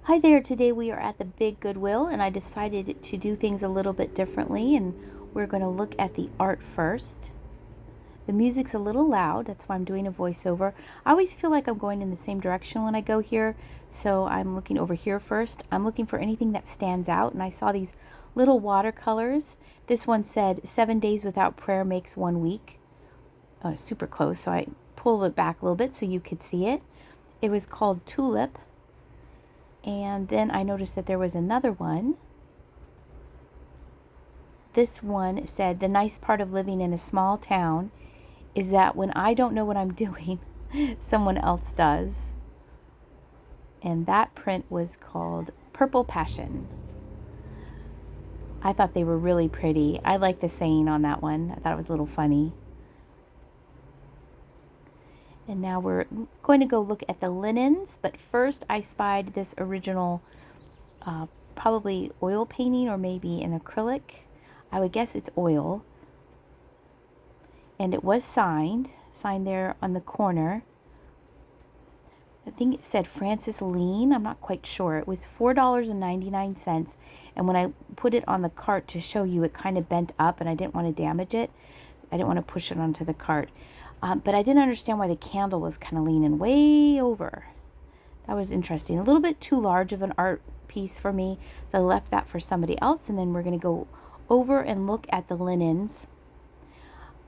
Hi there, today we are at the Big Goodwill and I decided to do things a little bit differently and we're going to look at the art first. The music's a little loud, that's why I'm doing a voiceover. I always feel like I'm going in the same direction when I go here, so I'm looking over here first. I'm looking for anything that stands out and I saw these little watercolors. This one said 7 days without prayer makes 1 week. Super close, so I pulled it back a little bit so you could see it. It was called Tulip. And then I noticed that there was another one. This one said, the nice part of living in a small town is that when I don't know what I'm doing, someone else does. And that print was called Purple Passion. I thought they were really pretty. I like the saying on that one. I thought it was a little funny. And now we're going to go look at the linens, but first I spied this original probably oil painting or maybe an acrylic. I would guess it's oil. And it was signed there on the corner. I think it said Francis Lean. I'm not quite sure. It was $4.99. And when I put it on the cart to show you, it kind of bent up and I didn't want to damage it. I didn't want to push it onto the cart. But I didn't understand why the candle was kind of leaning way over. That was interesting. A little bit too large of an art piece for me. So I left that for somebody else. And then we're going to go over and look at the linens.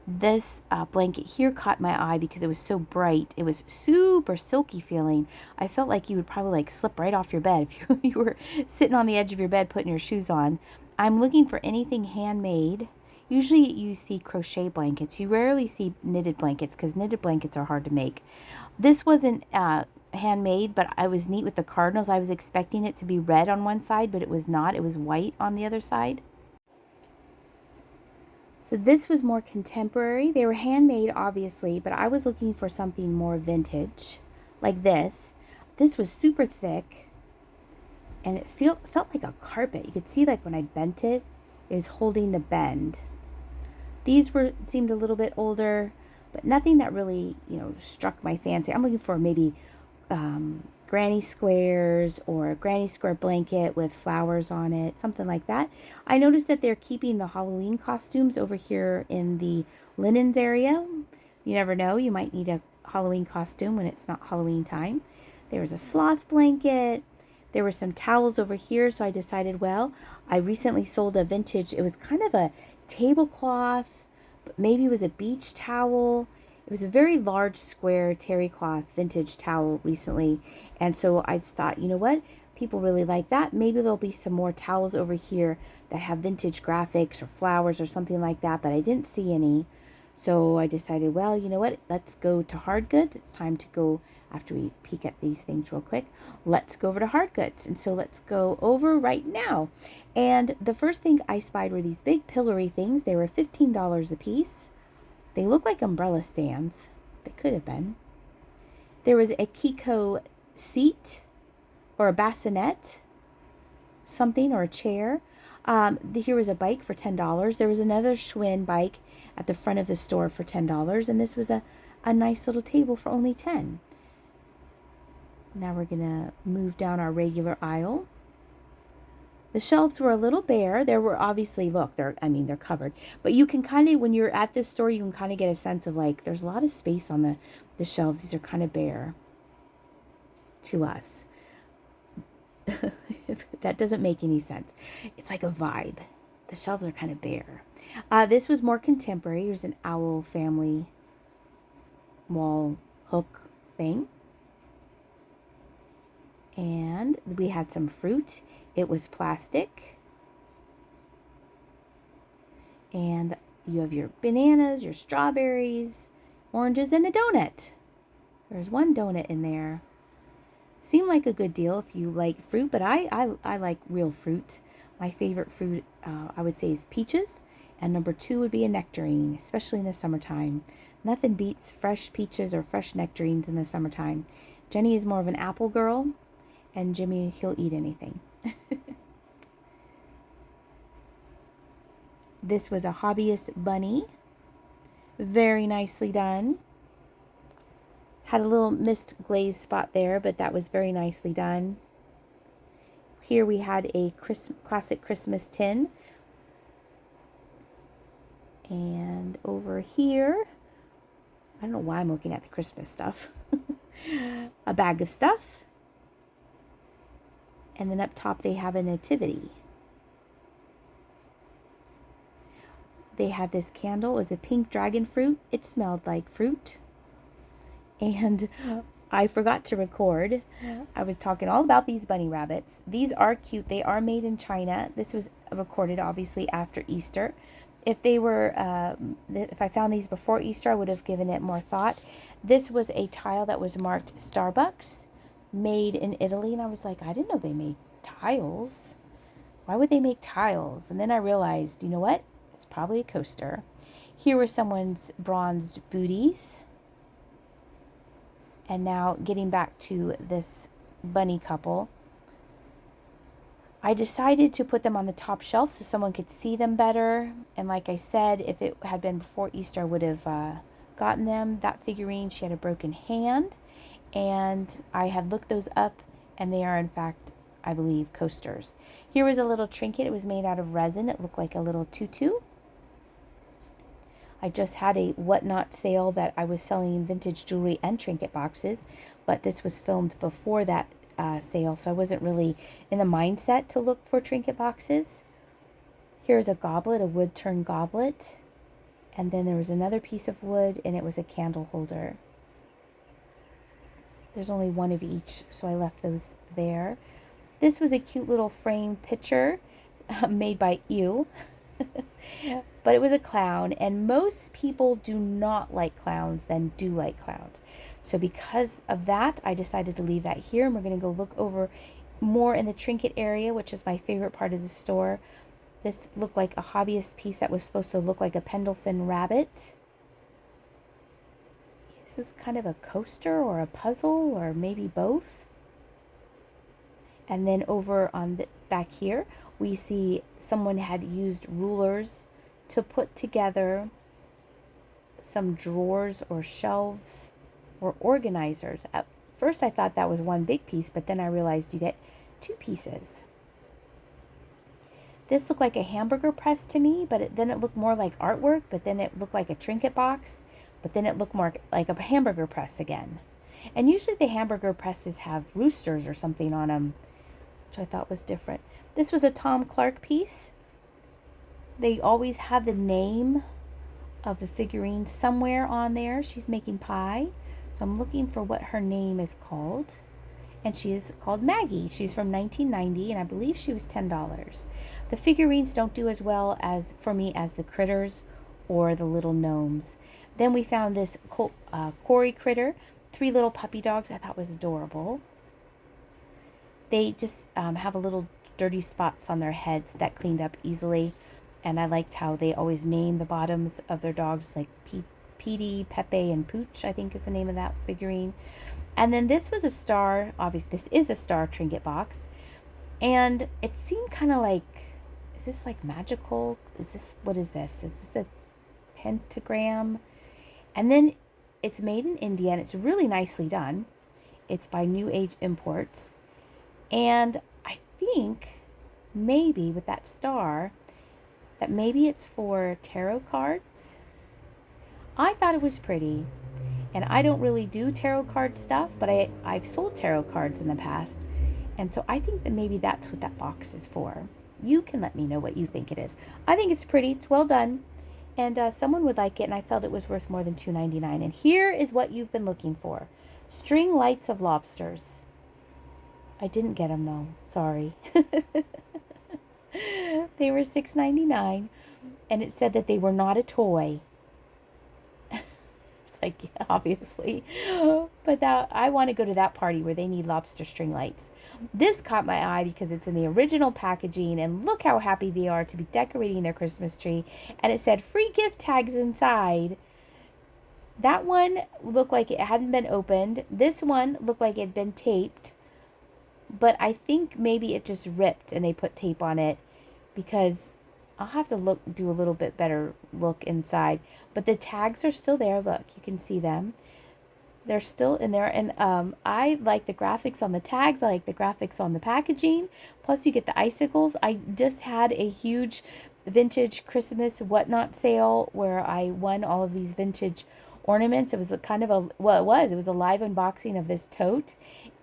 This blanket here caught my eye because it was so bright. It was super silky feeling. I felt like you would probably like slip right off your bed if you were sitting on the edge of your bed putting your shoes on. I'm looking for anything handmade. Usually you see crochet blankets. You rarely see knitted blankets because knitted blankets are hard to make. This wasn't handmade, but I was neat with the cardinals. I was expecting it to be red on one side, but it was not. It was white on the other side. So this was more contemporary. They were handmade, obviously, but I was looking for something more vintage, like this. This was super thick, and it felt like a carpet. You could see like when I bent it, it was holding the bend. These seemed a little bit older, but nothing that really, struck my fancy. I'm looking for maybe granny squares or a granny square blanket with flowers on it, something like that. I noticed that they're keeping the Halloween costumes over here in the linens area. You never know, you might need a Halloween costume when it's not Halloween time. There was a sloth blanket. There were some towels over here, so I decided, well, I recently sold a vintage, it was kind of a tablecloth, but maybe it was a beach towel. It was a very large square terry cloth vintage towel recently. And so I thought, you know what? People really like that. Maybe there'll be some more towels over here that have vintage graphics or flowers or something like that, but I didn't see any. So I decided, well, you know what? Let's go to HardGoods. It's time to go, after we peek at these things real quick, let's go over to HardGoods. And so let's go over right now. And the first thing I spied were these big pillory things. They were $15 a piece. They look like umbrella stands. They could have been. There was a Kiko seat or a bassinet, something, or a chair. Here was a bike for $10. There was another Schwinn bike at the front of the store for $10. And this was a nice little table for only $10. Now we're going to move down our regular aisle. The shelves were a little bare. There were obviously, look, they're covered. But you can kind of, when you're at this store, you can kind of get a sense of like, there's a lot of space on the shelves. These are kind of bare to us. That doesn't make any sense. It's like a vibe. The shelves are kind of bare. This was more contemporary. Here's an owl family wall hook thing. And we had some fruit. It was plastic. And you have your bananas, your strawberries, oranges, and a donut. There's one donut in there. Seemed like a good deal if you like fruit, but I like real fruit. My favorite fruit, I would say, is peaches. And number 2 would be a nectarine, especially in the summertime. Nothing beats fresh peaches or fresh nectarines in the summertime. Jenny is more of an apple girl, and Jimmy, he'll eat anything. This was a hobbyist bunny. Very nicely done. Had a little mist glaze spot there, but that was very nicely done. Here we had a classic Christmas tin. And over here, I don't know why I'm looking at the Christmas stuff. A bag of stuff. And then up top they have a nativity. They had this candle. It was a pink dragon fruit. It smelled like fruit. And I forgot to record. I was talking all about these bunny rabbits. These are cute. They are made in China. This was recorded obviously after Easter. If they were, if I found these before Easter, I would have given it more thought. This was a tile that was marked Starbucks, made in Italy. And I was like, I didn't know they made tiles. Why would they make tiles? And then I realized, you know what? It's probably a coaster. Here were someone's bronzed booties. And now getting back to this bunny couple, I decided to put them on the top shelf so someone could see them better. And like I said, if it had been before Easter, I would have gotten them. That figurine, she had a broken hand. And I had looked those up, and they are in fact, I believe, coasters. Here was a little trinket. It was made out of resin. It looked like a little tutu. I just had a whatnot sale that I was selling vintage jewelry and trinket boxes, but this was filmed before that sale, so I wasn't really in the mindset to look for trinket boxes. Here's a goblet, a wood turned goblet, and then there was another piece of wood, and it was a candle holder. There's only one of each, so I left those there. This was a cute little frame picture made by Ew. But it was a clown, and most people do not like clowns than do like clowns. So because of that, I decided to leave that here, and we're going to go look over more in the trinket area, which is my favorite part of the store. This looked like a hobbyist piece that was supposed to look like a Pendleton rabbit. This was kind of a coaster or a puzzle or maybe both. And then over on the back here, we see someone had used rulers to put together some drawers or shelves or organizers. At first I thought that was one big piece, but then I realized you get two pieces. This looked like a hamburger press to me, but then it looked more like artwork, but then it looked like a trinket box, but then it looked more like a hamburger press again. And usually the hamburger presses have roosters or something on them, which I thought was different. This was a Tom Clark piece. They always have the name of the figurine somewhere on there. She's making pie. So I'm looking for what her name is called. And she is called Maggie. She's from 1990, and I believe she was $10. The figurines don't do as well as for me as the critters or the little gnomes. Then we found this Cory critter. 3 little puppy dogs. I thought was adorable. They just have a little dirty spots on their heads that cleaned up easily. And I liked how they always name the bottoms of their dogs, like Petey, Pepe, and Pooch, I think is the name of that figurine. And then this was a star. Obviously, this is a star trinket box. And it seemed kind of like, is this like magical? What is this? Is this a pentagram? And then it's made in India, and it's really nicely done. It's by New Age Imports. And I think maybe with that star, that maybe it's for tarot cards. I thought it was pretty. And I don't really do tarot card stuff, but I've sold tarot cards in the past. And so I think that maybe that's what that box is for. You can let me know what you think it is. I think it's pretty. It's well done. And someone would like it, and I felt it was worth more than $2.99. And here is what you've been looking for. String lights of lobsters. I didn't get them, though. Sorry. They were $6.99. And it said that they were not a toy. It's like, yeah, obviously. But I want to go to that party where they need lobster string lights. This caught my eye because it's in the original packaging, and look how happy they are to be decorating their Christmas tree. And it said free gift tags inside. That one looked like it hadn't been opened. This one looked like it had been taped. But I think maybe it just ripped and they put tape on it, because I'll have to do a little bit better look inside. But the tags are still there. Look, you can see them. They're still in there. And I like the graphics on the tags. I like the graphics on the packaging. Plus, you get the icicles. I just had a huge vintage Christmas whatnot sale where I won all of these vintage ornaments. It was a kind of a, well, it was a live unboxing of this tote.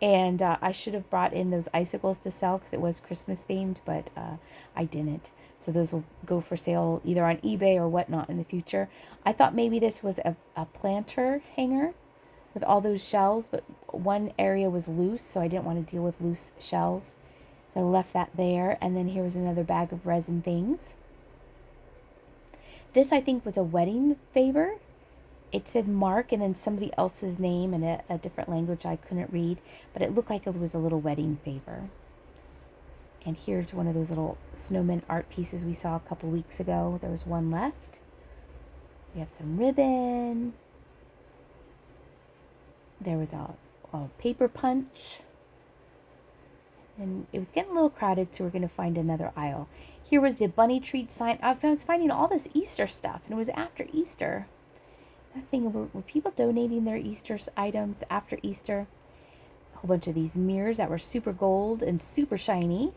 And I should have brought in those icicles to sell because it was Christmas themed, but I didn't. So those will go for sale either on eBay or whatnot in the future. I thought maybe this was a planter hanger with all those shells, but one area was loose, so I didn't want to deal with loose shells. So I left that there. And then here was another bag of resin things. This, I think, was a wedding favor. It said Mark and then somebody else's name in a different language I couldn't read, but it looked like it was a little wedding favor. And here's one of those little snowman art pieces we saw a couple weeks ago. There was one left. We have some ribbon. There was a paper punch. And it was getting a little crowded, so we're going to find another aisle. Here was the bunny treat sign. I was finding all this Easter stuff, and it was after Easter. I was thinking, were people donating their Easter items after Easter? A whole bunch of these mirrors that were super gold and super shiny.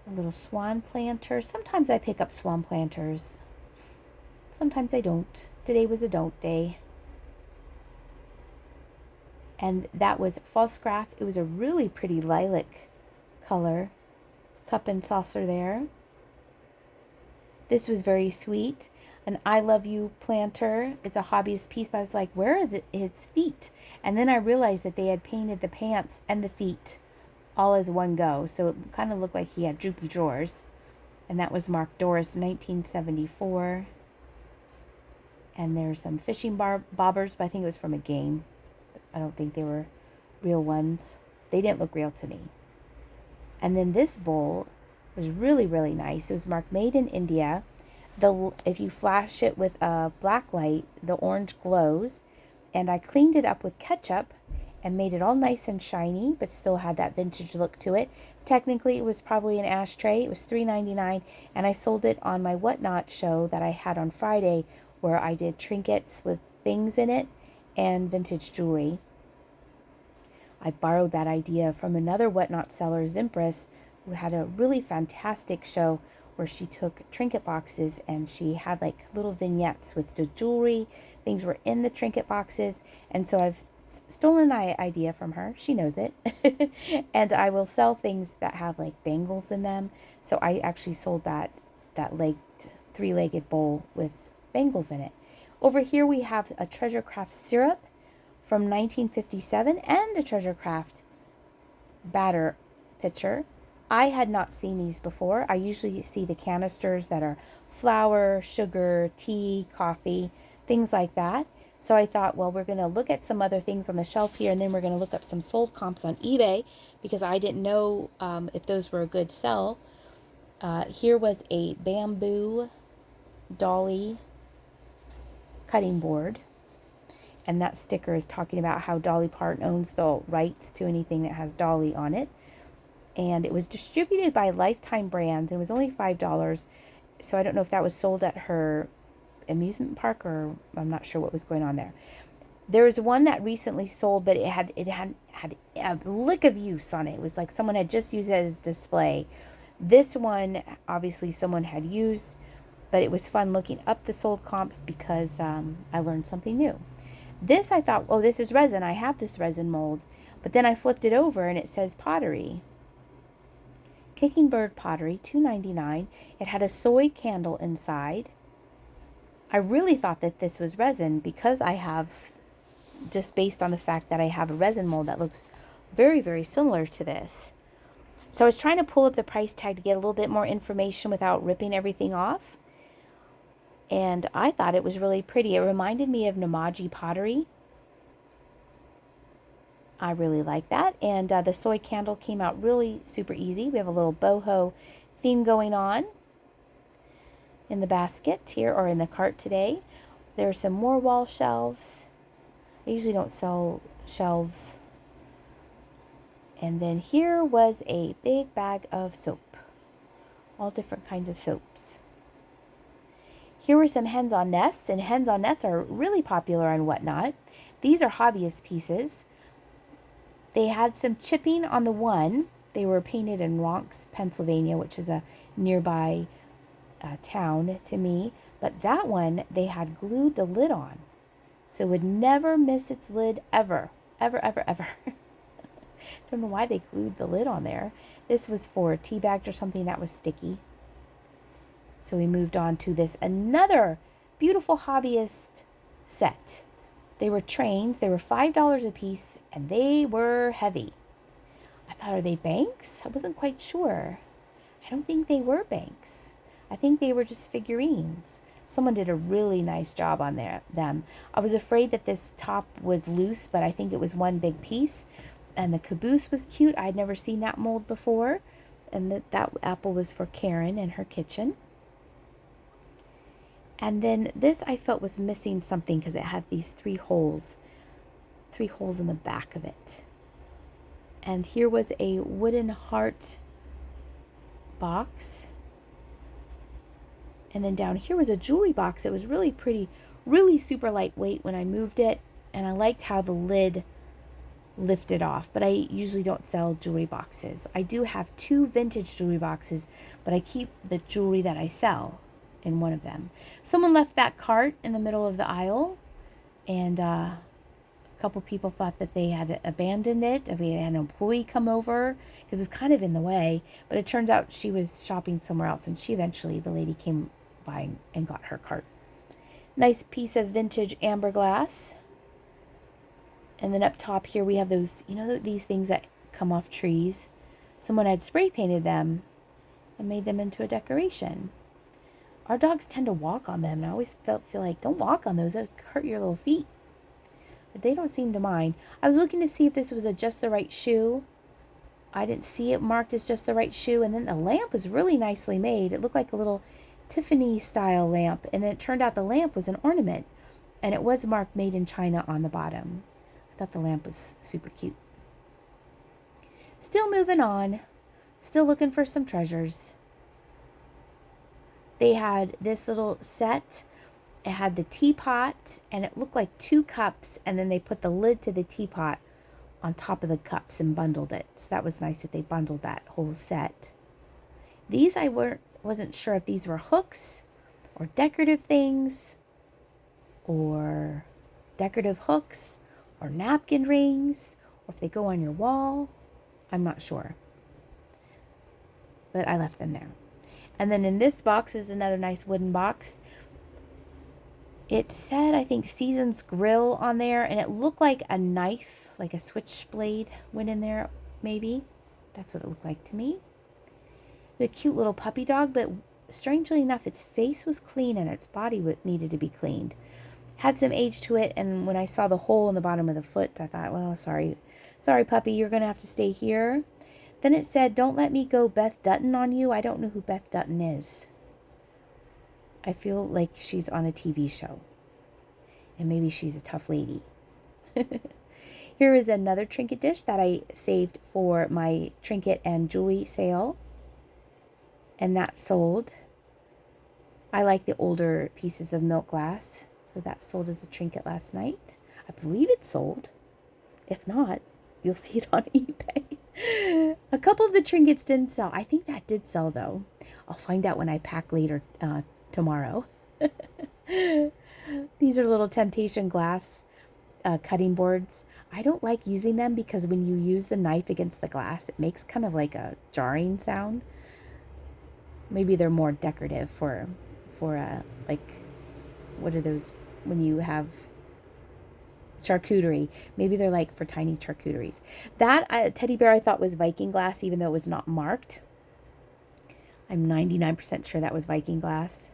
A little swan planter. Sometimes I pick up swan planters. Sometimes I don't. Today was a don't day. And that was false graph. It was a really pretty lilac color. Cup and saucer there. This was very sweet. An I love you planter. It's a hobbyist piece, but I was like, where are its feet? And then I realized that they had painted the pants and the feet all as one go. So it kind of looked like he had droopy drawers. And that was Mark Doris, 1974. And there's some fishing bobbers, but I think it was from a game. I don't think they were real ones. They didn't look real to me. And then this bowl was really, really nice. It was marked Made in India. If you flash it with a black light, the orange glows. And I cleaned it up with ketchup and made it all nice and shiny, but still had that vintage look to it. Technically, it was probably an ashtray. It was $3.99, and I sold it on my Whatnot show that I had on Friday, where I did trinkets with things in it and vintage jewelry. I borrowed that idea from another Whatnot seller, Zimpress, who had a really fantastic show where she took trinket boxes and she had like little vignettes with the jewelry. Things were in the trinket boxes. And so I've stolen an idea from her. She knows it. And I will sell things that have like bangles in them. So I actually sold that three-legged bowl with bangles in it. Over here we have a Treasure Craft syrup from 1957 and a Treasure Craft batter pitcher. I had not seen these before. I usually see the canisters that are flour, sugar, tea, coffee, things like that. So I thought, well, we're going to look at some other things on the shelf here, and then we're going to look up some sold comps on eBay because I didn't know if those were a good sell. Here was a bamboo dolly cutting board. And that sticker is talking about how Dolly Parton owns the rights to anything that has Dolly on it. And it was distributed by Lifetime Brands. And it was only $5. So I don't know if that was sold at her amusement park or I'm not sure what was going on there. There was one that recently sold, but it had a lick of use on it. It was like someone had just used it as display. This one, obviously someone had used, but it was fun looking up the sold comps because I learned something new. This I thought, oh, this is resin. I have this resin mold. But then I flipped it over and it says Pottery. Kicking Bird Pottery, $2.99. It had a soy candle inside. I really thought that this was resin because I have, just based on the fact that I have a resin mold that looks very, very similar to this. So I was trying to pull up the price tag to get a little bit more information without ripping everything off. And I thought it was really pretty. It reminded me of Namaji pottery. I really like that. And the soy candle came out really super easy. We have a little boho theme going on in the basket here, or in the cart today. There's some more wall shelves. I usually don't sell shelves. And then here was a big bag of soap. All different kinds of soaps. Here were some hens on nests, and hens on nests are really popular on Whatnot. These are hobbyist pieces. They had some chipping on the one. They were painted in Ronks, Pennsylvania, which is a nearby town to me. But that one, they had glued the lid on. So it would never miss its lid ever. Ever, ever, ever. Don't know why they glued the lid on there. This was for tea bags or something that was sticky. So we moved on to this another beautiful hobbyist set. They were trains. They were $5 a piece, and they were heavy. I thought, are they banks? I wasn't quite sure. I don't think they were banks. I think they were just figurines. Someone did a really nice job on them. I was afraid that this top was loose, but I think it was one big piece. And the caboose was cute. I'd never seen that mold before. And that apple was for Karen in her kitchen. And then this I felt was missing something because it had these three holes in the back of it. And here was a wooden heart box. And then down here was a jewelry box. It was really pretty, really super lightweight when I moved it. And I liked how the lid lifted off. But I usually don't sell jewelry boxes. I do have 2 vintage jewelry boxes, but I keep the jewelry that I sell in one of them. Someone left that cart in the middle of the aisle, and a couple people thought that they had abandoned it. We had an employee come over because it was kind of in the way, but it turns out she was shopping somewhere else, and the lady came by and got her cart. Nice piece of vintage amber glass. And then up top here we have those, these things that come off trees. Someone had spray painted them and made them into a decoration. Our dogs tend to walk on them, and I always feel like, don't walk on those, they'll hurt your little feet. But they don't seem to mind. I was looking to see if this was a just the right shoe. I didn't see it marked as just the right shoe. And then the lamp was really nicely made. It looked like a little Tiffany style lamp, and then it turned out the lamp was an ornament, and it was marked made in China on the bottom. I thought the lamp was super cute. Still moving on. Still looking for some treasures. They had this little set. It had the teapot, and it looked like 2 cups, and then they put the lid to the teapot on top of the cups and bundled it. So that was nice that they bundled that whole set. These I wasn't sure if these were hooks or decorative things, or decorative hooks or napkin rings, or if they go on your wall. I'm not sure. But I left them there. And then in this box is another nice wooden box. It said, I think, Seasons Grill on there, and it looked like a knife, like a switchblade went in there, maybe. That's what it looked like to me. The cute little puppy dog, but strangely enough, its face was clean and its body needed to be cleaned. Had some age to it, and when I saw the hole in the bottom of the foot, I thought, well, sorry puppy, you're going to have to stay here. Then it said, don't let me go Beth Dutton on you. I don't know who Beth Dutton is. I feel like she's on a TV show. And maybe she's a tough lady. Here is another trinket dish that I saved for my trinket and jewelry sale. And that sold. I like the older pieces of milk glass. So that sold as a trinket last night. I believe it sold. If not, you'll see it on eBay. A couple of the trinkets didn't sell. I think that did sell, though. I'll find out when I pack later tomorrow. These are little temptation glass cutting boards. I don't like using them because when you use the knife against the glass, it makes kind of like a jarring sound. Maybe they're more decorative for like, what are those when you have charcuterie? Maybe they're like for tiny charcuteries. That teddy bear I thought was Viking Glass, even though it was not marked. I'm 99% sure that was Viking Glass.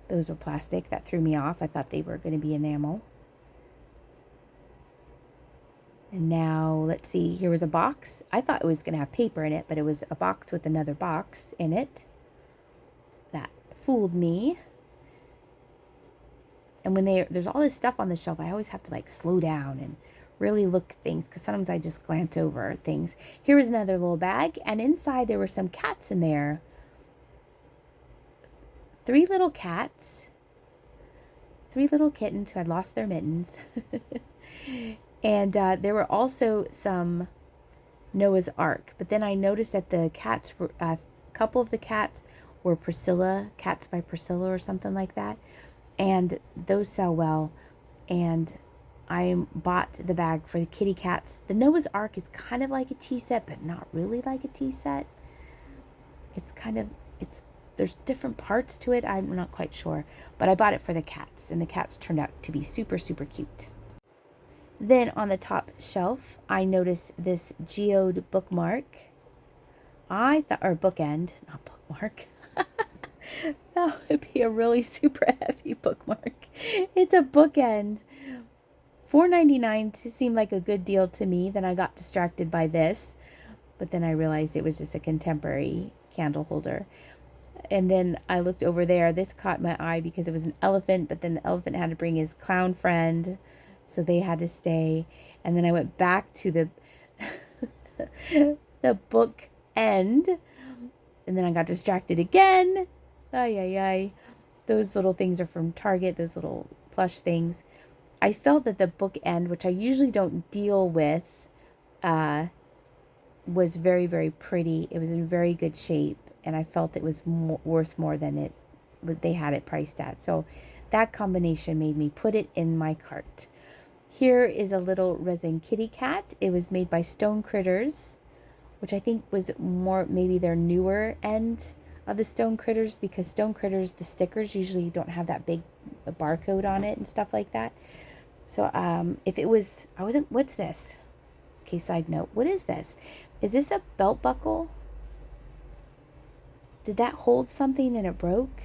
Those were plastic. That threw me off. I thought they were going to be enamel. And now, let's see. Here was a box. I thought it was going to have paper in it, but it was a box with another box in it. That fooled me. And when there's all this stuff on the shelf, I always have to like slow down and really look at things, because sometimes I just glance over things. Here was another little bag, and inside there were some cats in there. 3 little cats. three little kittens who had lost their mittens. And there were also some Noah's Ark. But then I noticed that the cats were, a couple of the cats were Priscilla, Cats by Priscilla or something like that. And those sell well. And I bought the bag for the kitty cats. The Noah's Ark is kind of like a tea set, but not really like a tea set. It's kind of, there's different parts to it. I'm not quite sure. But I bought it for the cats, and the cats turned out to be super, super cute. Then on the top shelf, I noticed this geode bookmark. I thought, or bookend, not bookmark. That would be a really super heavy bookmark. It's a bookend. $4.99 seemed like a good deal to me. Then I got distracted by this, but then I realized it was just a contemporary candle holder. And then I looked over there. This caught my eye because it was an elephant, but then the elephant had to bring his clown friend, so they had to stay. And then I went back to the the book end, and then I got distracted again. Ay, ay, ay. Those little things are from Target, those little plush things. I felt that the book end, which I usually don't deal with, was very, very pretty. It was in very good shape, and I felt it was worth more than they had it priced at. So that combination made me put it in my cart. Here is a little resin kitty cat. It was made by Stone Critters, which I think was more maybe their newer end of the Stone Critters, because Stone Critters, the stickers usually don't have that big barcode on it and stuff like that. So if it was, what's this? Okay, side note, what is this? Is this a belt buckle? Did that hold something and it broke?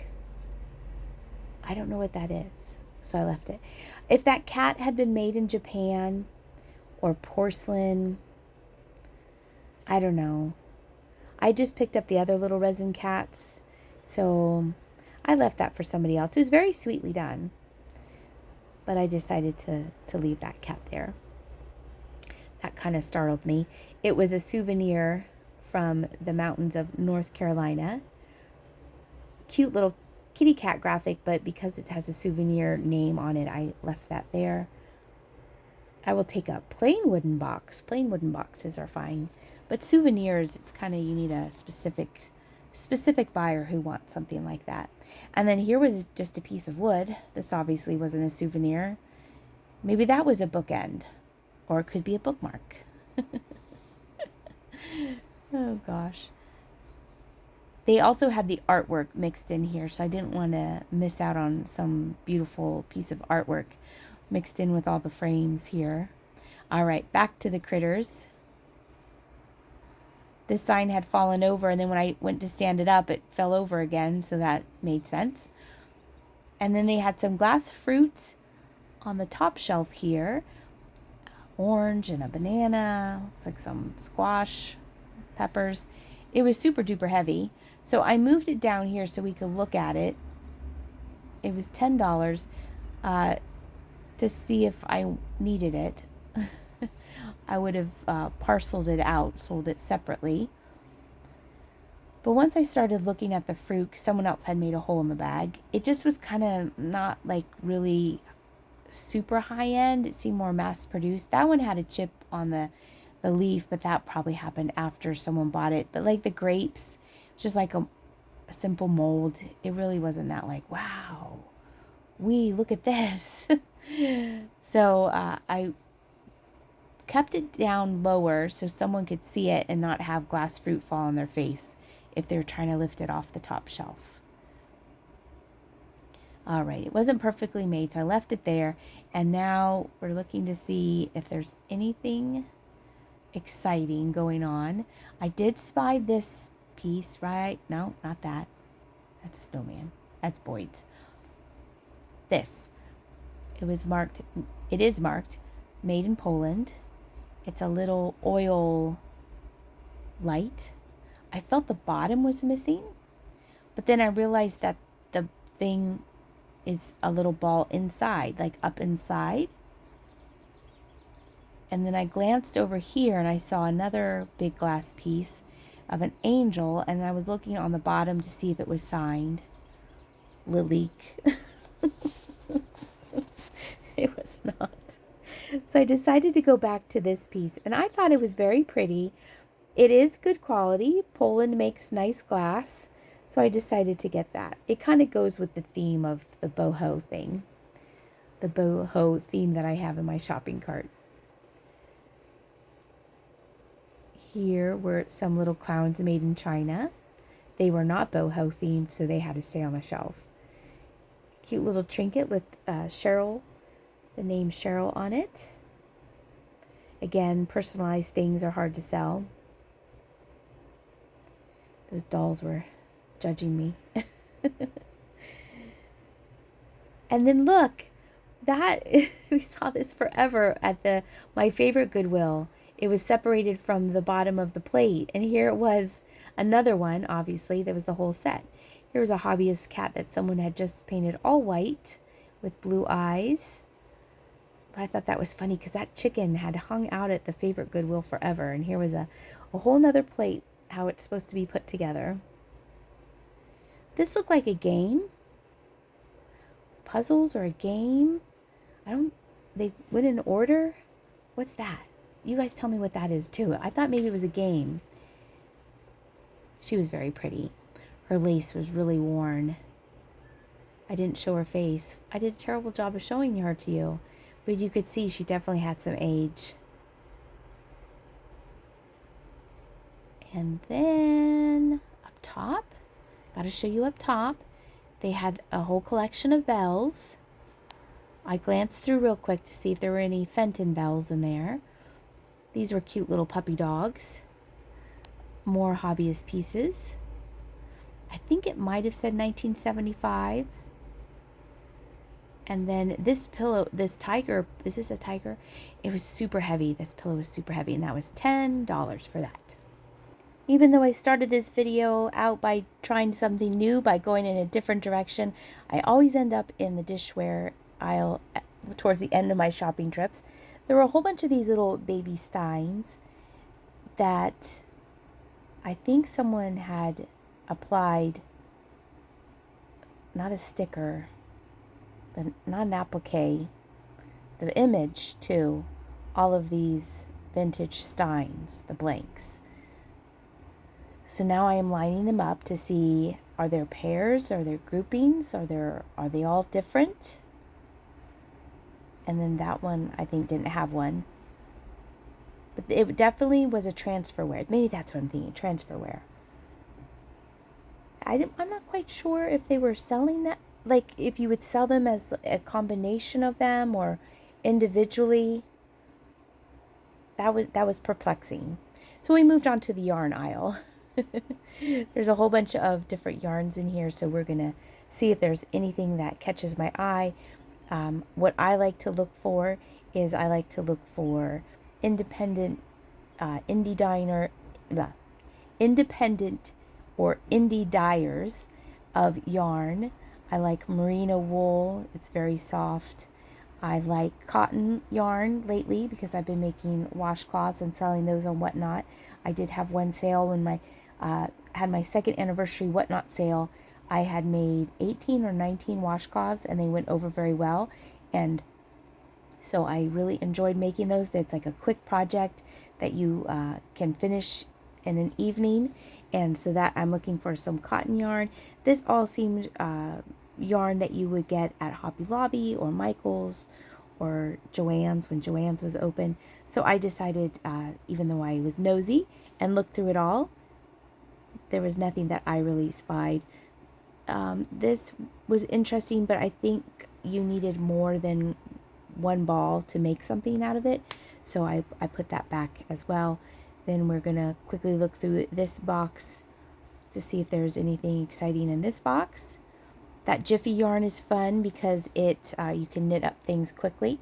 I don't know what that is, so I left it. If that cat had been made in Japan or porcelain, I don't know. I just picked up the other little resin cats, so I left that for somebody else. It was very sweetly done, but I decided to leave that cat there. That kind of startled me. It was a souvenir from the mountains of North Carolina. Cute little kitty cat graphic, but because it has a souvenir name on it, I left that there. I will take a plain wooden box. Plain wooden boxes are fine, but souvenirs, it's kind of, you need a specific buyer who wants something like that. And then here was just a piece of wood. This obviously wasn't a souvenir. Maybe that was a bookend, or it could be a bookmark. Oh gosh. They also had the artwork mixed in here, so I didn't want to miss out on some beautiful piece of artwork mixed in with all the frames here. All right, back to the critters. This sign had fallen over, and then when I went to stand it up, it fell over again, so that made sense. And then they had some glass fruit on the top shelf here. Orange and a banana. Looks like some squash, peppers. It was super duper heavy. So I moved it down here so we could look at it. It was $10 to see if I needed it. I would have parceled it out, sold it separately. But once I started looking at the fruit, someone else had made a hole in the bag. It just was kind of not like really super high end. It seemed more mass produced. That one had a chip on the leaf, but that probably happened after someone bought it. But like the grapes, just like a simple mold. It really wasn't that like, wow, look at this. So I kept it down lower so someone could see it and not have glass fruit fall on their face if they're trying to lift it off the top shelf. All right, it wasn't perfectly made, so I left it there. And now we're looking to see if there's anything exciting going on. I did spy this piece, right? No, not that. That's a snowman. That's Boyd's. This. It is marked made in Poland. It's a little oil light. I felt the bottom was missing, but then I realized that the thing is a little ball inside, like up inside. And then I glanced over here and I saw another big glass piece of an angel, and I was looking on the bottom to see if it was signed. Lilique. It was not. So I decided to go back to this piece, and I thought it was very pretty. It is good quality. Poland makes nice glass, so I decided to get that. It kind of goes with the theme of the boho thing, the boho theme that I have in my shopping cart. Here were some little clowns made in China. They were not boho themed, so they had to stay on the shelf. Cute little trinket with Cheryl, the name Cheryl on it. Again, personalized things are hard to sell. Those dolls were judging me. And then look, that we saw this forever at my favorite Goodwill. It was separated from the bottom of the plate, and here it was, another one. Obviously there was the whole set. Here was a hobbyist cat that someone had just painted all white with blue eyes. But I thought that was funny because that chicken had hung out at the favorite Goodwill forever, and here was a whole nother plate, how it's supposed to be put together. This looked like a game, puzzles or a game. They went in order. What's that? You guys tell me what that is too. I thought maybe it was a game. She was very pretty. Her lace was really worn. I didn't show her face. I did a terrible job of showing her to you, but you could see she definitely had some age. And then up top, got to show you up top, they had a whole collection of bells. I glanced through real quick to see if there were any Fenton bells in there. These were cute little puppy dogs. More hobbyist pieces. I think it might have said 1975. And then this pillow, this tiger, is this a tiger? It was super heavy. This pillow was super heavy, and that was $10 for that. Even though I started this video out by trying something new, by going in a different direction, I always end up in the dishware aisle towards the end of my shopping trips. There were a whole bunch of these little baby steins that I think someone had applied, not a sticker, but not an applique, the image to all of these vintage steins, the blanks. So now I am lining them up to see, are there pairs, are there groupings, are they all different? And then that one I think didn't have one. But it definitely was a transferware. Maybe that's what I'm thinking, transferware. I'm not quite sure if they were selling that, like if you would sell them as a combination of them or individually. That was perplexing. So we moved on to the yarn aisle. There's a whole bunch of different yarns in here, so we're gonna see if there's anything that catches my eye. What I like to look for is independent independent or indie dyers of yarn. I like merino wool. It's very soft. I like cotton yarn lately because I've been making washcloths and selling those on Whatnot. I did have one sale when my had my second anniversary Whatnot sale. I had made 18 or 19 washcloths, and they went over very well. And so I really enjoyed making those. It's like a quick project that you can finish in an evening. And so that I'm looking for some cotton yarn. This all seemed yarn that you would get at Hobby Lobby or Michael's or Joann's when Joann's was open. So I decided, even though I was nosy and looked through it all, there was nothing that I really spied. This was interesting, but I think you needed more than one ball to make something out of it. So I put that back as well. Then we're going to quickly look through this box to see if there's anything exciting in this box. That Jiffy yarn is fun because you can knit up things quickly.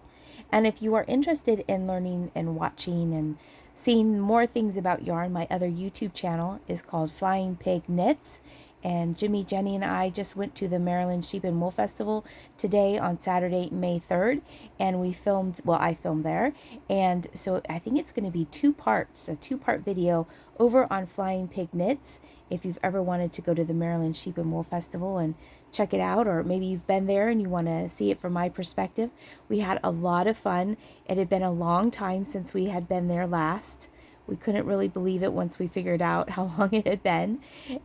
And if you are interested in learning and watching and seeing more things about yarn, my other YouTube channel is called Flying Pig Knits. And Jimmy, Jenny, and I just went to the Maryland Sheep and Wool Festival today on Saturday, May 3rd. And we filmed, well, I filmed there. And so I think it's going to be two parts, a two-part video over on Flying Pig Knits. If you've ever wanted to go to the Maryland Sheep and Wool Festival and check it out, or maybe you've been there and you want to see it from my perspective. We had a lot of fun. It had been a long time since we had been there last. We couldn't really believe it once we figured out how long it had been.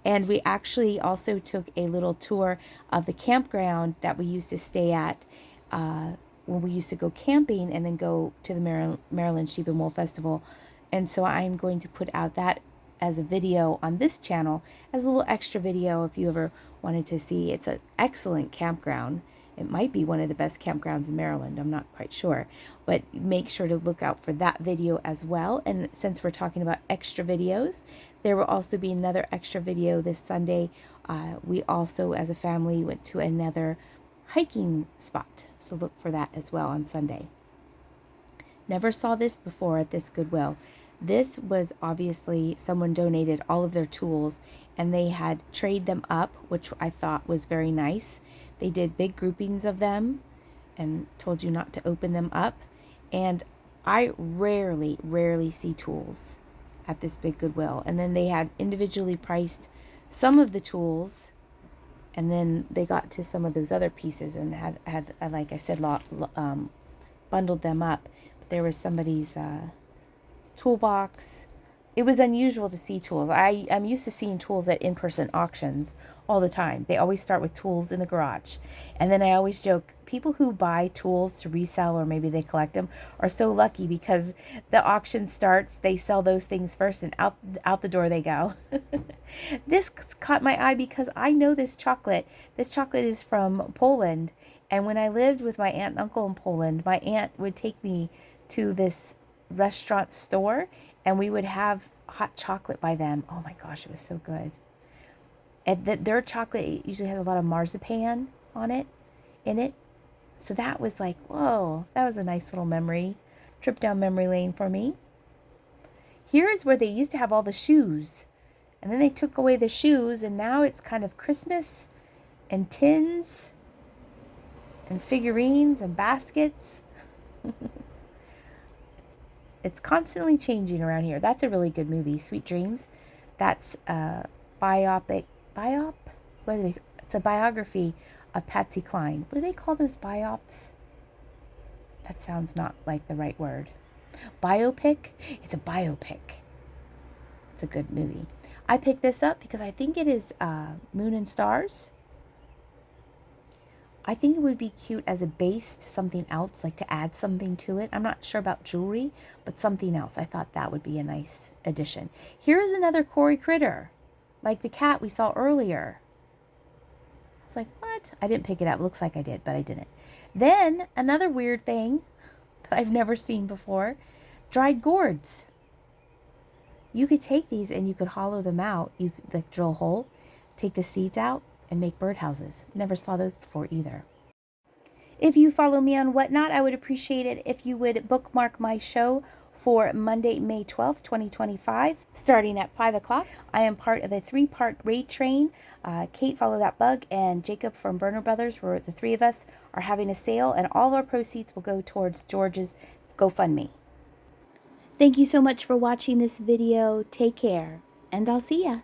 And we actually also took a little tour of the campground that we used to stay at when we used to go camping and then go to the Maryland Sheep and Wool Festival. And so I'm going to put out that as a video on this channel as a little extra video if you ever wanted to see. It's an excellent campground. It might be one of the best campgrounds in Maryland. I'm not quite sure. But make sure to look out for that video as well. And since we're talking about extra videos, there will also be another extra video this Sunday. We also, as a family, went to another hiking spot. So look for that as well on Sunday. Never saw this before at this Goodwill. This was obviously someone donated all of their tools and they had traded them up, which I thought was very nice. They did big groupings of them and told you not to open them up. And I rarely see tools at this Big Goodwill. And then they had individually priced some of the tools, and then they got to some of those other pieces and had like I said, bundled them up. But there was somebody's toolbox. It was unusual to see tools. I'm used to seeing tools at in-person auctions all the time. They always start with tools in the garage. And then I always joke, people who buy tools to resell or maybe they collect them are so lucky because the auction starts, they sell those things first and out the door they go. This caught my eye because I know this chocolate. This chocolate is from Poland. And when I lived with my aunt and uncle in Poland, my aunt would take me to this restaurant store and we would have hot chocolate by them. Oh my gosh, it was so good. And their chocolate usually has a lot of marzipan in it. So that was like, whoa, that was a nice little memory. Trip down memory lane for me. Here is where they used to have all the shoes. And then they took away the shoes and now it's kind of Christmas and tins and figurines and baskets. It's constantly changing around here. That's a really good movie, Sweet Dreams. That's a biopic. It's a biography of Patsy Cline. What do they call those biops? That sounds not like the right word. Biopic? It's a biopic. It's a good movie. I picked this up because I think it is Moon and Stars. I think it would be cute as a base to something else, like to add something to it. I'm not sure about jewelry, but something else. I thought that would be a nice addition. Here is another Cory critter, like the cat we saw earlier. I was like, what? I didn't pick it up. Looks like I did, but I didn't. Then another weird thing that I've never seen before, dried gourds. You could take these and you could hollow them out. You could like drill a hole, take the seeds out, and make birdhouses. Never saw those before either. If you follow me on Whatnot, I would appreciate it if you would bookmark my show for Monday, May 12th, 2025, starting at 5 o'clock. I am part of a 3-part raid train. Kate, Follow That Bug, and Jacob from Burner Brothers, where the 3 of us are having a sale, and all our proceeds will go towards George's GoFundMe. Thank you so much for watching this video. Take care, and I'll see ya.